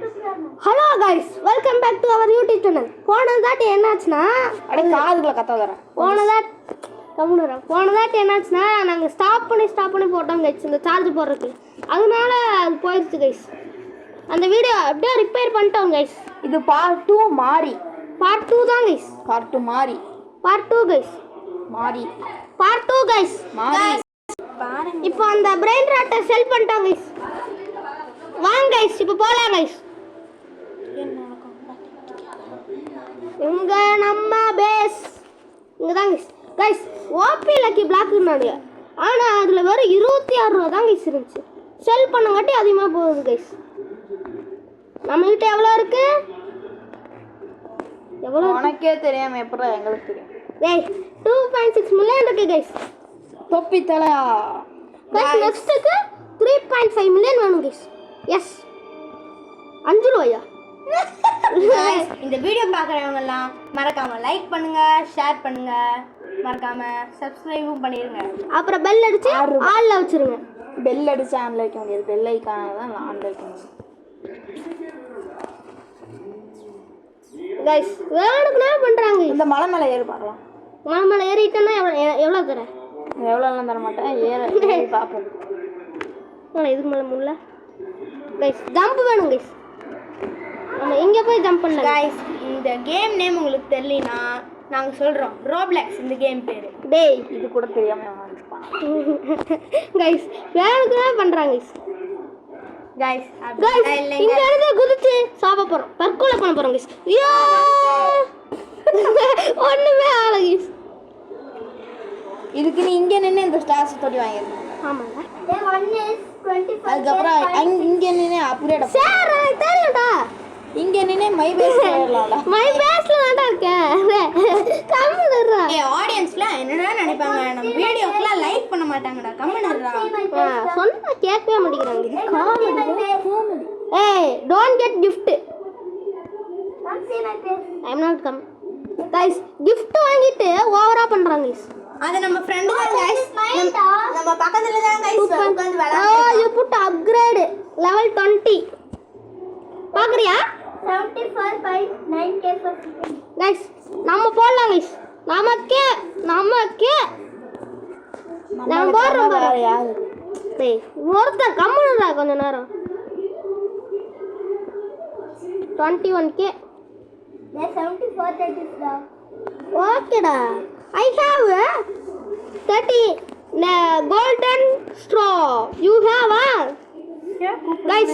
Hello guys, welcome back to our YouTube channel. போனதாட்டி என்னாச்சுன்னா காதுக்குள்ள கத்த வரேன். போனதாட்டி என்னாச்சுன்னா நாங்கள் ஸ்டாப் பண்ணி போட்டோம் கைஸ், இந்த சார்ஜ் போடுறதுக்கு. அதனால அது போயிடுச்சு கைஸ். அந்த வீடியோ அப்படியே ரிப்பேர் பண்ணிட்டோம் கைஸ். இது பார்ட் 2 மாறி. பார்ட் 2 தான் கைஸ். பார்ட் 2 மாறி. Part 2 guys. மாறி. Part 2 guys. மாறி. இப்போ அந்த பிரெயின் ராட்டை செல் பண்ணிட்டோம் கைஸ். வாங்க கைஸ், இப்போ போலாம் கைஸ். இங்க நம்ம பேஸ் இங்க தான் கைஸ். கைஸ் ஓபி லக்கி பிளாக்னாங்க. ஆனா அதுல வெறும் 26 ரூபா தான் கைஸ் இருந்துச்சு. செல் பண்ணங்காட்டி அதிகமா போகுது கைஸ். நம்ம கிட்ட எவ்வளவு இருக்கு? எவ்வளவு உனக்கே தெரியாம எப்பறா எங்களுக்கு தெரியும். டேய் 2.6 மில்லியன் இருக்கு கைஸ். தொப்பி தலா. கைஸ் நெக்ஸ்ட்க்கு 3.5 மில்லியன் வேணும் கைஸ். எஸ் 5 ரூபாயா? இந்த வீடியோ பார்க்குறவங்க எல்லாம் மறக்காம லைக் பண்ணுங்க, ஷேர் பண்ணுங்க, மறக்காம சப்ஸ்கிரைபும் பண்ணிருங்க. அப்புறம் பெல் அடிச்சு ஆல்ல வச்சிருங்க. பெல் அடிச்சு ஆன்ல வைக்க முடியாது. பெல் ஐகான தான் ஆன்ல வைக்க முடியும். கைஸ் வேணுக்குனே பண்றாங்க. இந்த மலை மேல ஏறி பார்க்கலாம். மலை மேல ஏறிட்டேன்னா எவ்வளவு தர? எவ்வளோலாம் தர மாட்டேன். ஏறி பார்ப்போம். இதுக்கு மேல முடியல கைஸ். ஜம்ப் வேணும் கைஸ். நம்ம இங்க போய் ஜம்ப் பண்ணலாம் गाइस. இந்த கேம் நேம் உங்களுக்கு தெரியலனா நாங்க சொல்றோம். ரோப்ளாக்ஸ் இந்த கேம் பேரு. டேய் இது கூட தெரியாம வந்துப்பான். கைஸ் வேணுக்குனே பண்றாங்க கைஸ். गाइस இங்க இருந்து குதிச்சு சாவ போறோம். தற்கொலை பண்ண போறோம் கைஸ். ஐயோ ஒண்ணுமே ஆகல கைஸ். இதுக்கு நீ இங்க நின்னு இந்த ஸ்டார்ஸ் தொட்டி வாங்கிடணும். ஆமாங்க. அதுக்கப்புறம் இங்க நின்னு அப்கிரேட் சார் எனக்கு தெரியும்டா. இங்க நின்னு மை பேஸ் ஏறலாம்டா. மை பேஸ்ல தான்டா இருக்கேன். கம்முனுடா. ஆடியன்ஸ்லாம் என்னடா நினைப்பாங்க? நம்ம வீடியோக்குலாம் லைக் பண்ண மாட்டாங்கடா. கம்முனுடா. சொன்னா கேட்கவே மாட்டேங்கிறாங்க. காமெடி. ஏய் don't get gift. I am not come. Guys gift வாங்கிட்டு ஓவரா பண்றாங்க guys. அது நம்ம ஃப்ரெண்ட் தான் गाइस. நம்ம பக்கத்துல தான் गाइस உட்கார்ந்து விளையாடுறோம். you put upgrade level 20. பாக்குறியா? 74 by 9k for guys நம்ம போடலாம் guys. நமக்கே நம்ம போறோம் பாரு. யாரு? டேய் ஒருத்தர் கம்முனுடா கொஞ்ச நேரம். 21k. 74 that is the ஓகேடா. I have 30 golden straw. You have a guys.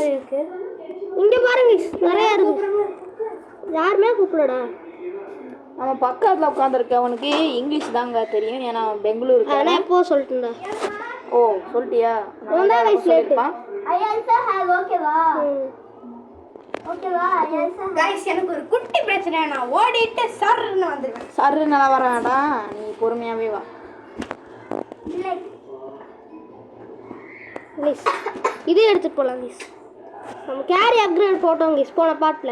இங்க பாருங்க நிறைய இருக்கு. யாருமே கூப்பிடடா. நம்ம பக்கத்துல உட்கார்ந்திருக்கவனுக்கு இங்கிலீஷ் தாங்க தெரியும். ஏன்னா அவன் பெங்களூருக்கு. நான் எப்போ சொல்லிட்டேன்டா. ஓ சொல்லிட்டியா? நான் தான் சொல்லிருப்பேன். I also have okay வா गाइस. எனக்கு ஒரு குட்டி பிரச்சனை. நான் ஓடிட்டு சர்ன்னு வந்துருவேன். சர்ரு நல்லா வர வேண்டாம். நீ பொறுமையாவே வா. ப்ளீஸ் இதே எடுத்துட்டு போலாம் ப்ளீஸ். நம்ம கேரி அப்கிரேட் போட்டோம் ப்ளீஸ் போன பார்ட்ல.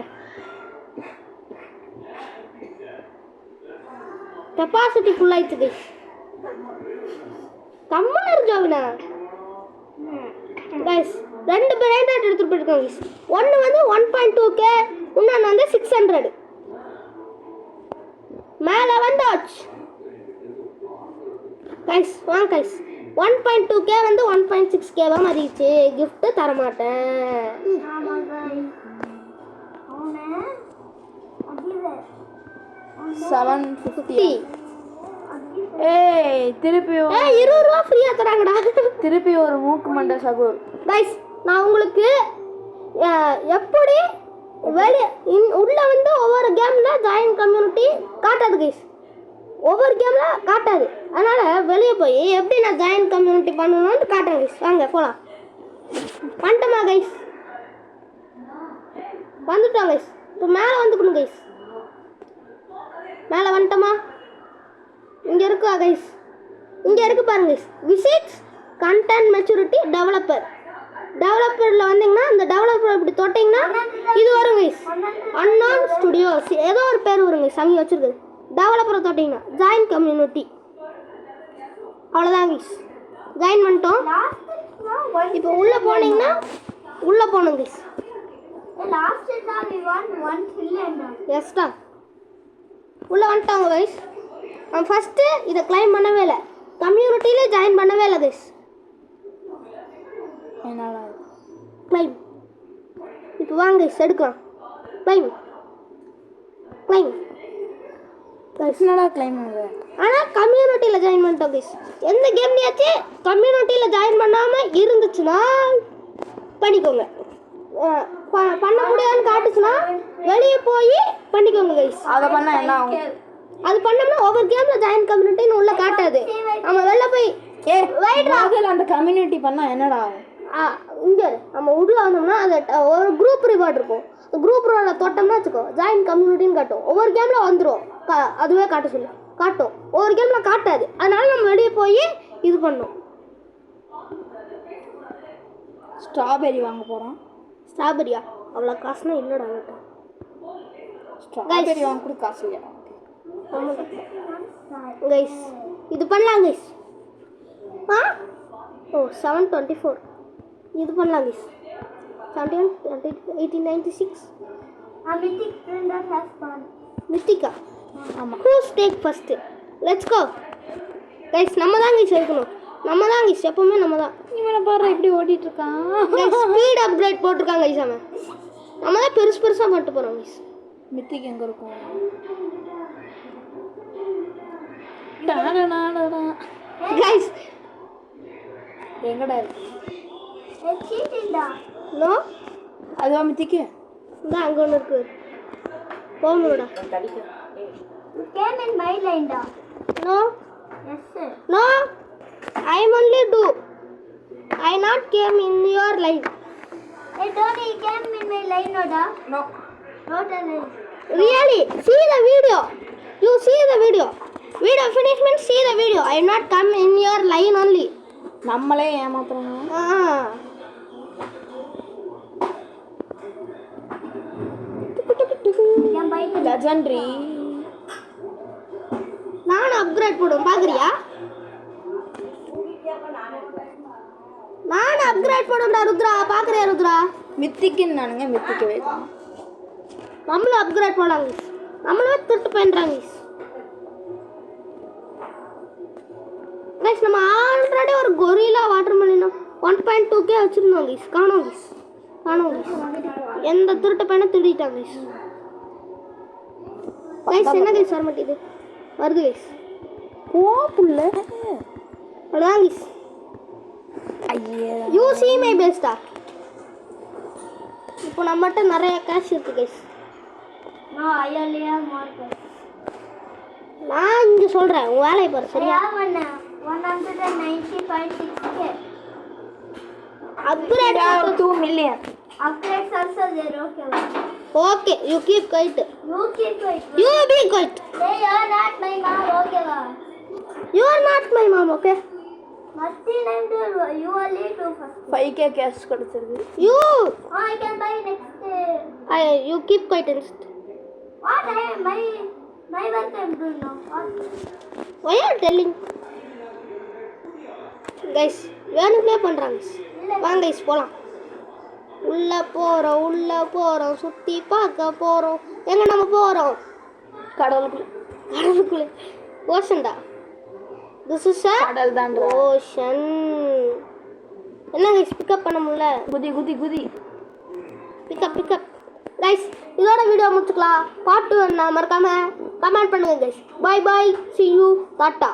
கெபாசிட்டி ஃபுல் ஆயிடுச்சு ப்ளீஸ். கம்மன் இருக்காங்கண்ணா கைஸ். ரெண்டு பிராண்ட் எடுத்துட்டு போயிருக்காங்க கைஸ். ஒன்று வந்து 1.2k, இன்னொன்று வந்து 600. மேலே வந்தாச்சு கைஸ். வாங்க கைஸ். 1.2k வந்து 1.6k மாறிடுச்சு. கிஃப்ட் தர மாட்டேன். 750. ஏய் திருப்பி 20 ரூபா ஃப்ரீயா தராங்கடா. திருப்பி ஒரு மூக்கு மண்டை சகோர். கைஸ் நான் உங்களுக்கு எப்படி உள்ள வந்து ஒவ்வொரு கேம்ல ஜாயின் கம்யூனிட்டி காட்டாது கைஸ். ஒவ்வொரு கேம்ல காட்டாது. அதனால வெளியே போய் எப்படி நான் ஜாயின் கம்யூனிட்டி பண்ணணும்னு காட்டுறேன் கைஸ். வாங்க போலாம். வந்துட்டோமா கைஸ்? வந்துட்டோம் கைஸ். இப்போ மேலே வந்துக்கணும் கைஸ். மேலே வந்துட்டோமா? இங்கே இருக்கா கைஸ்? இங்கே இருக்கு பாருங்க கைஸ். விசிட்ஸ் கண்டென்ட் மெச்சூரிட்டி டெவலப்பரில் வந்தீங்கன்னா இந்த டெவலப்பர் இப்படி தொட்டிங்கன்னா இது வரும் கைஸ். அன்னோன் ஸ்டுடியோஸ் ஏதோ ஒரு பேர் வருங்க சமி வச்சுருக்குது. டெவலப்பரை தொட்டிங்கன்னா ஜாயின் கம்யூனிட்டி. அவ்வளோதான் கைஸ். ஜாயின் பண்ணிட்டோம். இப்போ உள்ளே போனீங்கன்னா உள்ளே போகணும் கைஸ். லாஸ்ட் தான் we won 1 trillion. எஸ்டா உள்ள வந்துட்டாங்க கைஸ். அவன் ஃபஸ்ட்டு இதை கிளைம் பண்ணவே இல்லை, கம்யூனிட்டியிலே ஜாயின் பண்ணவே இல்லை கைஸ். என்னடா கிளைம் இப்போ வாங்க கைஸ் எடுக்கலாம். Claim claim guys. என்னடா கிளைம் பண்ணுது? ஆனால் கம்யூனிட்டியில் ஜாயின் பண்ணிட்டோம் கைஸ். எந்த கேம்லையாச்சும் கம்யூனிட்டியில் ஜாயின் பண்ணாமல் இருந்துச்சுன்னா பண்ணிக்கோங்க. பண்ண முடியாதுன்னு காட்டுச்சுன்னா வெளியே போய் பண்ணிக்கோங்க கைஸ். அதை பண்ணா என்ன ஆகும்? அது பண்ணோம்னா ஒவ்வொரு கேமில் ஜாயின் கம்யூனிட்டின்னு உள்ள காட்டாது. நம்ம வெளில போய் முதல்ல அந்த கம்யூனிட்டி பண்ணா என்னடா ஆகும்? இங்கே நம்ம உள்ள வந்தோம்னா அது ஒரு குரூப் ரிவார்ட் இருக்கும். குரூப் ரிவார்டில் தொட்டோம்னா வச்சுக்கோ ஜாயின் கம்யூனிட்டின்னு காட்டும். ஒவ்வொரு கேமில் வந்துடும், அதுவே காட்ட சொல்லி காட்டும். ஒவ்வொரு கேமில் காட்டாது, அதனால நம்ம வெளியே போய் இது பண்ணோம். ஸ்ட்ராபெரி வாங்க போகிறோம். ஸ்ட்ராபெரியா? அவ்வளோ காசுனா இல்லைடா வேண்டாம். ஸ்ட்ராபெரி வாங்க கூட காசு இல்லையா? கைஸ் இது பண்ணலாம் கைஸ். ஓ 724 இது பண்ணலாம் guys. 1896 mythic printer has gone. மித்திகா. ஆமாம். Who's take first? Let's go guys. நம்ம தான் கைஸ் எடுக்கணும். நம்ம தான் கைஸ், எப்பவுமே நம்ம தான். இவனை பாரு இப்படி ஓட்டிட்டு இருக்கான். ஸ்பீட் அப்கிரேட் போட்டிருக்காங்க கைஸ். அவன் நம்ம தான் பெருசாக பண்ணிட்டு போகிறோம் கைஸ். மித்திக்கு எங்கே இருக்கும்? கைஸ் எங்கடா இருக்கு? நோ அதுவா மித்திக்கு? இந்த அங்கே ஒன்று இருக்கு, போகணுடா. Came in my line da. No Yes sir. No I only do I not came in your life. Hey Tony came in my line no da. No. Not a line. Really? See the video. You see the video. Video finish means see the video. I am not come in your line only. நம்மளே ஏமாத்துறோம். Can buy the legendary. நான் upgrade போடுவேன் பாக்குறியா? நான் upgrade போடுவேன்டா Rudra, பாக்குறியா ருத்ரா? மித்திக்குன்னு நானுங்க மித்திக்கவே தான். நம்மளும் upgrade போடலாம். நம்மளும் திருட்டு பண்ணுறாங்க. கைஸ் நம்ம ஆல்ரெடி ஒரு கொரில்லா வாட்டர் மெலினம் 1.2K வச்சுருந்தோம் கைஸ். காணோம் கைஸ், காணோம் கைஸ். எந்த திருட்டு பையனை திருடிட்டாங்க கைஸ். கைஸ் என்ன கைஸ் வர மாட்டேது? வருது கைஸ். ஓ புள்ள. அவ்வளோதான் கைஸ். ஐயே யூ சி மை பெஸ்டா. இப்போ நம்மகிட்ட நிறைய கேஷ் இருக்கு guys. No, I only have more cash. நான் இங்கே சொல்கிறேன், உன் வேலையை பாரு I சரியா? have 190.6K. Upgrade 2 million. Upgrades also there, okay. Okay you keep quiet. You keep it. You be quiet. They are not my mom, okay. You are not my mom. Okay Must be named you only do first. 5K cash கிடைச்சிருக்கு. You Oh, I can buy next. You keep quiet இன்ஸ்ட். What my work I'm doing now. What? Why are you telling? Guys, வேணும்னே பண்ணுறாங்க. வாங்க guys போகலாம். உள்ளே போகிறோம் சுற்றி பார்க்க போகிறோம். எங்கே நம்ம போகிறோம்? கடலுக்குள்ளே. ஓஷன்டா. திஸ் இஸ் அ கடல் தான்டா. ஓஷன். என்ன கைஸ் பிக்கப் பண்ண முடியல? குதி. Pickup guys. இதோட வீடியோ முடிச்சுக்கலாம். பார்ட் 2 வேணா மறக்காம கமெண்ட் பண்ணுங்க guys. Bye see you, tata.